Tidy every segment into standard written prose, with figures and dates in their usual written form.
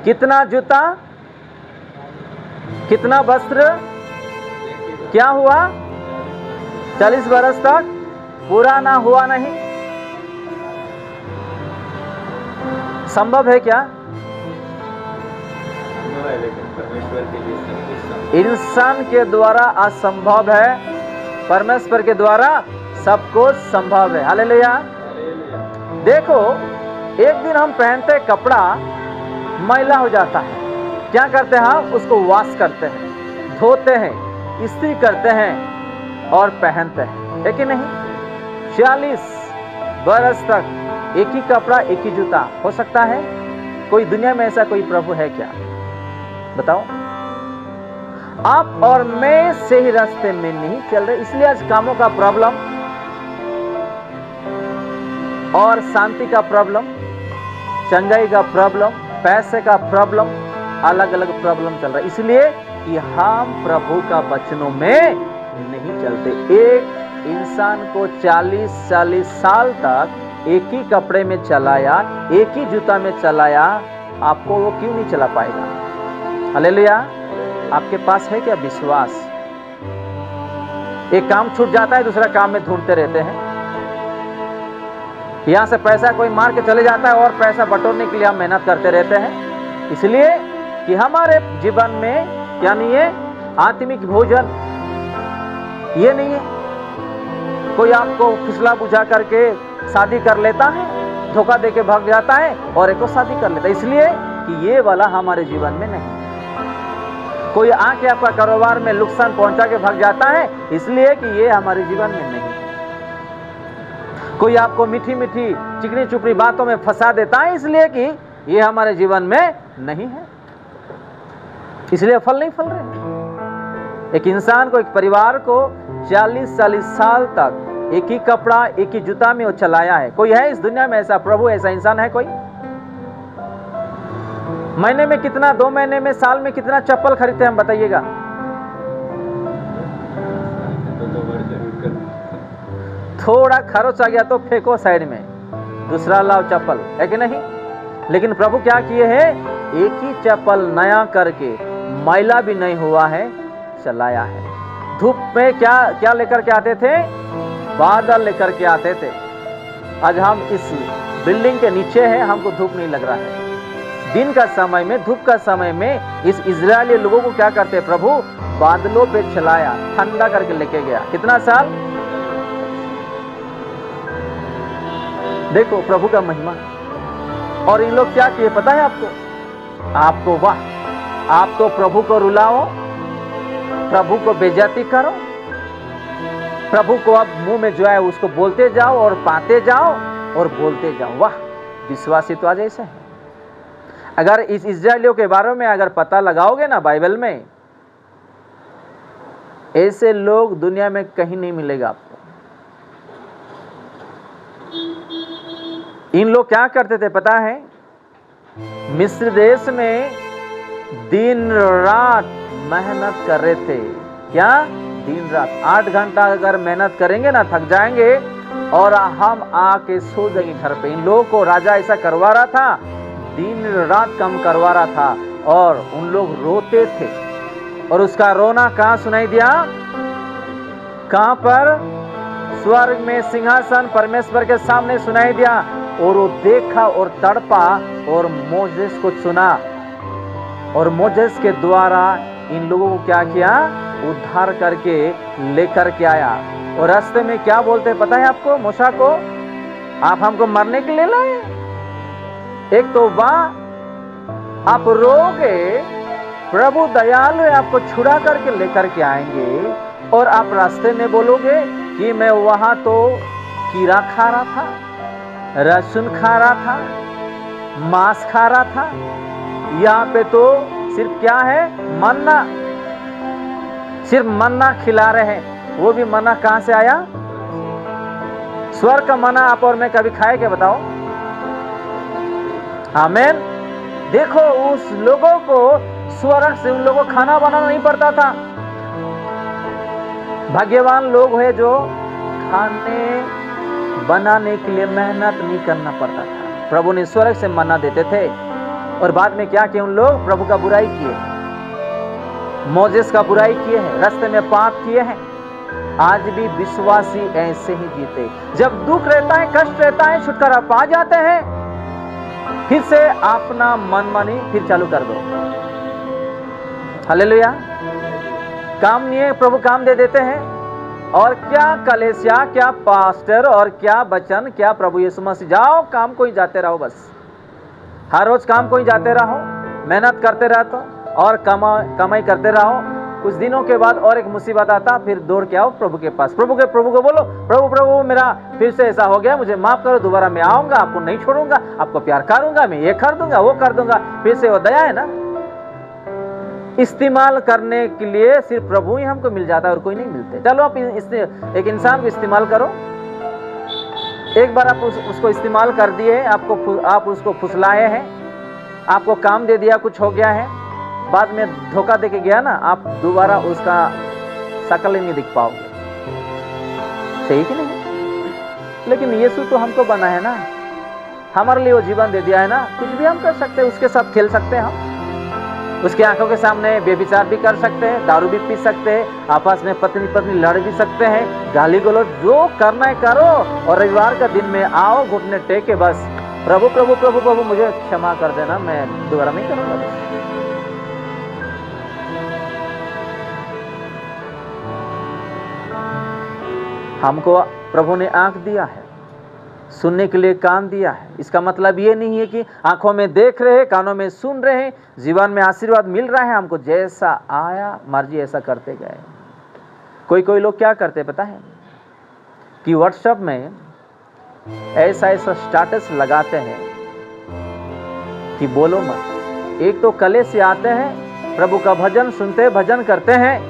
कितना जूता, कितना वस्त्र, क्या हुआ? 40 बरस तक पूरा ना हुआ नहीं। संभव है क्या? इंसान के द्वारा असंभव है, परमेश्वर के द्वारा सब कुछ संभव है। हालेलुया। देखो, एक दिन हम पहनते कपड़ा मैला हो जाता है, क्या करते हैं हम? उसको वॉश करते हैं, धोते हैं, इस्त्री करते हैं और पहनते हैं, है कि नहीं? 40 बरस तक एक ही कपड़ा, एक ही जूता हो सकता है? कोई दुनिया में ऐसा कोई प्रभु है क्या? बताओ। आप और मैं सही रास्ते में नहीं चल रहे, इसलिए आज कामों का प्रॉब्लम और शांति का प्रॉब्लम, चंगाई का प्रॉब्लम, पैसे का प्रॉब्लम, अलग अलग प्रॉब्लम चल रहा है, इसलिए कि हम प्रभु का वचनों में नहीं चलते। एक इंसान को 40 साल तक एक ही कपड़े में चलाया, एक ही जूता में चलाया, आपको वो क्यों नहीं चला पाएगा? हालेलुया। आपके पास है क्या विश्वास? एक काम छूट जाता है, दूसरा काम में ढूंढते रहते हैं। यहां से पैसा कोई मार के चले जाता है और पैसा बटोरने के लिए हम मेहनत करते रहते हैं, इसलिए कि हमारे जीवन में क्या नहीं है? आत्मिक भोजन ये नहीं है। कोई आपको फुसला बुझा करके शादी कर लेता है, धोखा देके भाग जाता है और एक को शादी कर लेता है, इसलिए कि ये वाला हमारे जीवन में नहीं। कोई आके आपका कारोबार में नुकसान पहुंचा के भाग जाता है, इसलिए कि ये हमारे जीवन में नहीं। कोई आपको मीठी मीठी चिकनी चुपड़ी बातों में फंसा देता है, इसलिए कि ये हमारे जीवन में नहीं है, इसलिए फल नहीं फल रहे। एक इंसान को, एक परिवार को 40 साल तक एक ही कपड़ा, एक ही जूता में वो चलाया है। कोई है इस दुनिया में ऐसा प्रभु, ऐसा इंसान है कोई? महीने में कितना, 2 महीने में, साल में कितना चप्पल खरीदते हैं हम बताइएगा? थोड़ा खर्च आ गया तो फेंको साइड में, दूसरा लाओ चप्पल, है कि नहीं? लेकिन प्रभु क्या किए हैं? एक ही चप्पल नया करके, मैला भी नहीं हुआ है, चलाया है। धूप में क्या क्या लेकर के आते थे? बादल लेकर के आते थे। आज हम इस बिल्डिंग के नीचे हैं, हमको धूप नहीं लग रहा है। दिन का समय में, धूप का समय में इस इजरायली लोगों को क्या करते? प्रभु बादलों पे चलाया, ठंडा करके लेके गया। कितना साल? देखो प्रभु का महिमा। और इन लोग क्या किए पता है आपको? वाह, आप तो प्रभु को रुलाओ, प्रभु को बेइज्जती करो, प्रभु को अब मुंह में जो है उसको बोलते जाओ और पाते जाओ और बोलते जाओ। वाह, विश्वासी तो आज ऐसे है। अगर इस इजरायलियों के बारे में अगर पता लगाओगे ना बाइबल में, ऐसे लोग दुनिया में कहीं नहीं मिलेगा आपको। इन लोग क्या करते थे पता है? मिस्र देश में दिन रात मेहनत कर रहे थे। क्या? दिन रात 8 घंटा अगर मेहनत करेंगे ना, थक जाएंगे और हम आके सो जाएंगे घर पे। इन लोगों को राजा ऐसा करवा रहा था, दिन रात काम करवा रहा था और उन लोग रोते थे। और उसका रोना कहाँ सुनाई दिया? कहाँ पर? स्वर्ग में सिंहासन परमेश्वर के सामने सुनाई दिया। और वो देखा और तड़पा और मोजेस को सुना, और मोजेस के द्वारा इन लोगों को क्या किया? उद्धार करके लेकर के आया। और रास्ते में क्या बोलते पता है आपको? मूसा को, आप हमको मरने के लिए लाए? एक तो वाह, आप रोगे, प्रभु दयालु है, आपको छुड़ा करके लेकर के आएंगे, और आप रास्ते में बोलोगे कि मैं वहां तो कीड़ा खा रहा था, लहसुन खा रहा था, मांस खा रहा था, यहाँ पे तो सिर्फ क्या है? मन्ना, सिर्फ मन्ना खिला रहे हैं। वो भी मन्ना कहां से आया? स्वर्ग का मन्ना आप और मैं कभी खाए क्या बताओ? आमीन। देखो उस लोगों को स्वर्ग से उन लोगों को खाना बनाना नहीं पड़ता था। भाग्यवान लोग हैं जो खाने बनाने के लिए मेहनत नहीं करना पड़ता था। प्रभु ने स्वर्ग से मन्ना देते थे। और बाद में क्या किए उन लोग? प्रभु का बुराई किए, मोजेस का बुराई किए हैं, रास्ते में पाप किए हैं। आज भी विश्वासी ऐसे ही जीते। जब दुख रहता है, कष्ट रहता है, छुटकारा पा जाते हैं, फिर से अपना मनमानी फिर चालू कर दो। हालेलुया। काम नहीं है, प्रभु काम दे देते हैं। और क्या कलेसिया, क्या पास्टर, और क्या वचन, क्या प्रभु यीशु मसीह। जाओ काम को ही जाते रहो, बस हर रोज काम को ही जाते रहो, मेहनत करते रहते और कमाई करते रहो। कुछ दिनों के बाद और एक मुसीबत आता, फिर दौड़ के आओ प्रभु के पास, प्रभु को बोलो, प्रभु मेरा फिर से ऐसा हो गया, मुझे माफ करो, दोबारा मैं आऊंगा, आपको नहीं छोड़ूंगा, आपको प्यार करूंगा, मैं ये कर दूंगा, वो कर दूंगा। फिर से वो दया है ना। इस्तेमाल करने के लिए सिर्फ प्रभु ही हमको मिल जाता है और कोई नहीं मिलते। चलो आप एक इंसान को इस्तेमाल करो। एक बार आप उसको इस्तेमाल कर दिए, आप उसको फुसलाए हैं, आपको काम दे दिया, कुछ हो गया है, बाद में धोखा देके गया ना, आप दोबारा उसका शकल ही नहीं दिख पाओगे। सही कि नहीं? लेकिन यीशु तो हमको बना है ना, हमारे लिए वो जीवन दे दिया है ना, कुछ भी हम कर सकते हैं, उसके साथ खेल सकते हैं हम, उसकी आंखों के सामने व्यभिचार भी कर सकते हैं, दारू भी पी सकते हैं, आपस में पत्नी लड़ भी सकते हैं, गाली गलौज जो करना है करो, और रविवार का दिन में आओ, घुटने टेक के बस प्रभु प्रभु प्रभु प्रभु मुझे क्षमा कर देना, मैं दोबारा नहीं करूंगा। हमको प्रभु ने आंख दिया है, सुनने के लिए कान दिया है। इसका मतलब ये नहीं है कि आंखों में देख रहे हैं, कानों में सुन रहे हैं, जीवन में आशीर्वाद मिल रहा है, हमको जैसा आया मर्जी ऐसा करते गए। कोई लोग क्या करते पता है कि व्हाट्सएप में ऐसा स्टेटस लगाते हैं कि बोलो मत। एक तो कले से आते हैं, प्रभु का भजन सुनते, भजन करते हैं,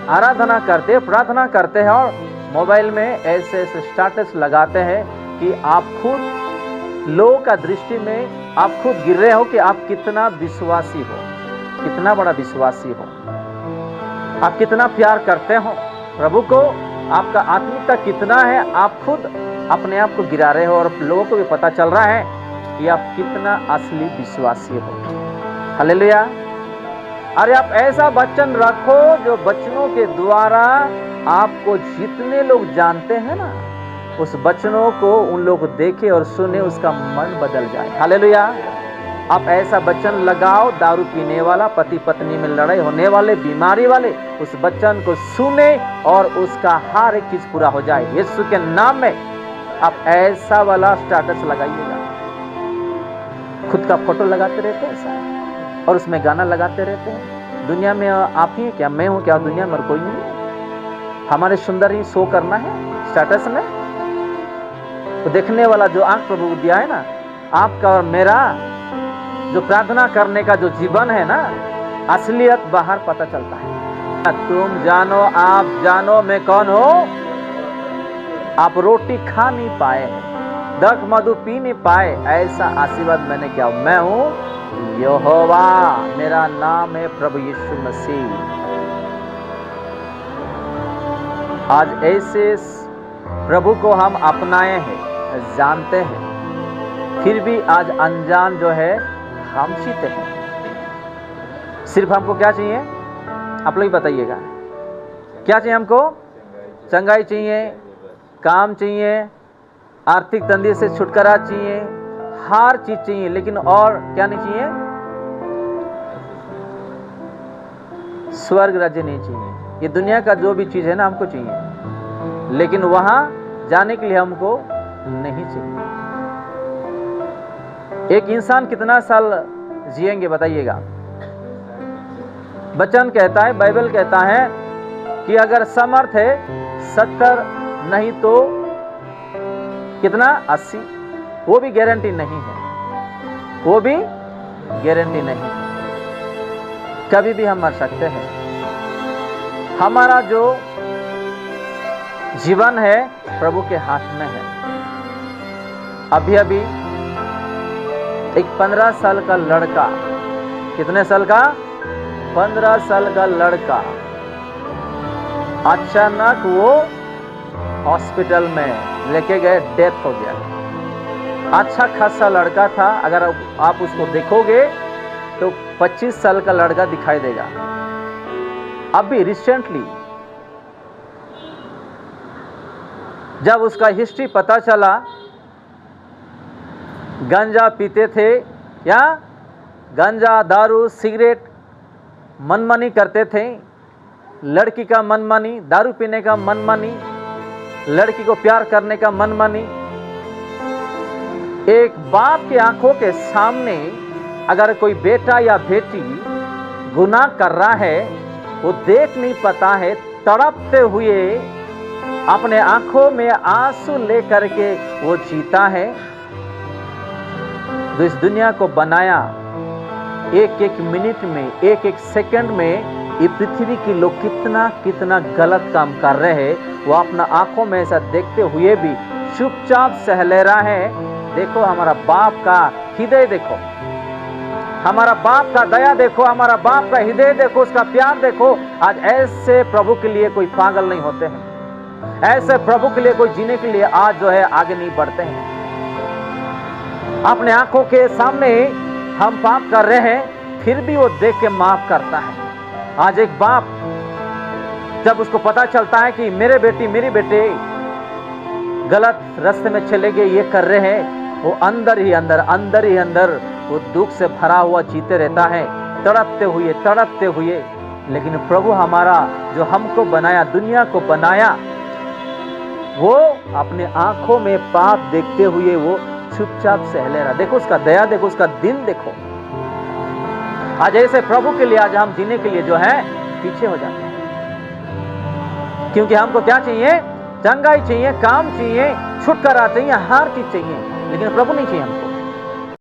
आराधना करते, प्रार्थना करते हैं, और मोबाइल में ऐसे स्टेटस लगाते हैं कि आप खुद लोगों का दृष्टि में आप खुद गिर रहे हो कि आप कितना विश्वासी हो, कितना बड़ा विश्वासी हो, आप कितना प्यार करते हो प्रभु को, आपका आत्मिकता कितना है। आप खुद अपने आप को गिरा रहे हो और लोगों को भी पता चल रहा है कि आप कितना असली विश्वासी हो। हालेलुया। अरे आप ऐसा वचन रखो जो वचनों के द्वारा आपको जितने लोग जानते हैं ना, उस वचनों को उन लोग देखे और सुने, उसका मन बदल जाए। हालेलुया। आप ऐसा वचन लगाओ, दारू पीने वाला, पति पत्नी में लड़ाई होने वाले, बीमारी वाले, उस वचन को सुने और उसका हर एक चीज पूरा हो जाए। यीशु के नाम में आप ऐसा वाला स्टेटस लगाइएगा। खुद का फोटो लगाते रहते हैं ऐसा, और उसमें गाना लगाते रहते हैं। दुनिया में आप ही क्या, मैं हूं क्या, दुनिया में और कोई नहीं है। हमारे सुंदर ही शो करना है स्टेटस में। तो देखने वाला जो आंख प्रभु को दिया है ना, आपका और मेरा जो प्रार्थना करने का जो जीवन है ना, असलियत बाहर पता चलता है। तुम जानो, आप जानो मैं कौन हो। आप रोटी खा नहीं पाए हैं, दर्द मधु पी नहीं पाए, ऐसा आशीर्वाद मैंने किया। मैं हूं यहोवा, मेरा नाम है प्रभु यीशु मसीह। आज ऐसे प्रभु को हम अपनाए हैं, जानते हैं, फिर भी आज अनजान जो है हम जीते हैं। सिर्फ हमको क्या चाहिए, आप लोग बताइएगा, क्या चाहिए हमको? चंगाई चाहिए, काम चाहिए, आर्थिक तंगी से छुटकारा चाहिए, हर चीज चाहिए, लेकिन और क्या नहीं चाहिए? स्वर्ग राज्य नहीं चाहिए। ये दुनिया का जो भी चीज है ना, हमको चाहिए, लेकिन वहां जाने के लिए हमको नहीं चाहिए। एक इंसान कितना साल जिएंगे बताइएगा? वचन कहता है, बाइबल कहता है कि अगर समर्थ है 70, नहीं तो कितना 80, वो भी गारंटी नहीं है, वो भी गारंटी नहीं है। कभी भी हम मर सकते हैं। हमारा जो जीवन है प्रभु के हाथ में है। अभी एक 15 साल का लड़का, कितने साल का? 15 साल का लड़का, अचानक वो हॉस्पिटल में लेके गए, डेथ हो गया। अच्छा खासा लड़का था, अगर आप उसको देखोगे तो 25 साल का लड़का दिखाई देगा। अभी रिसेंटली जब उसका हिस्ट्री पता चला, गांजा पीते थे या गांजा, दारू, सिगरेट मनमानी करते थे, लड़की का मनमानी, दारू पीने का मनमानी, लड़की को प्यार करने का मनमानी। एक बाप के आंखों के सामने अगर कोई बेटा या बेटी गुनाह कर रहा है, वो देख नहीं पाता है, तड़पते हुए अपने आंखों में आंसू लेकर के वो जीता है। जो इस दुनिया को बनाया, एक एक मिनट में, एक एक सेकंड में ये पृथ्वी के लोग कितना कितना गलत काम कर रहे हैं, वो अपना आंखों में ऐसा देखते हुए भी चुपचाप सह ले रहा है। देखो हमारा बाप का हृदय, देखो हमारा बाप का दया, देखो हमारा बाप का हृदय, देखो उसका प्यार देखो। आज ऐसे प्रभु के लिए कोई पागल नहीं होते हैं, ऐसे प्रभु के लिए कोई जीने के लिए आज जो है आगे नहीं बढ़ते हैं। अपने आंखों के सामने हम पाप कर रहे हैं, फिर भी वो देख के माफ करता है। आज एक बाप जब उसको पता चलता है कि मेरे बेटी मेरी बेटे गलत रास्ते में चले गए, ये कर रहे हैं, वो अंदर ही अंदर वो दुख से भरा हुआ जीते रहता है, तड़पते हुए। लेकिन प्रभु हमारा जो हमको बनाया, दुनिया को बनाया, वो अपने आंखों में पाप देखते हुए वो चुपचाप सह ले रहा। देखो उसका दया, देखो उसका दिल देखो। आज ऐसे प्रभु के लिए आज हम जीने के लिए जो है पीछे हो जाते हैं, क्योंकि हमको क्या चाहिए? चंगाई चाहिए, काम चाहिए, छुटकारा चाहिए, हर चीज चाहिए, लेकिन प्रभु नहीं चाहिए हमको।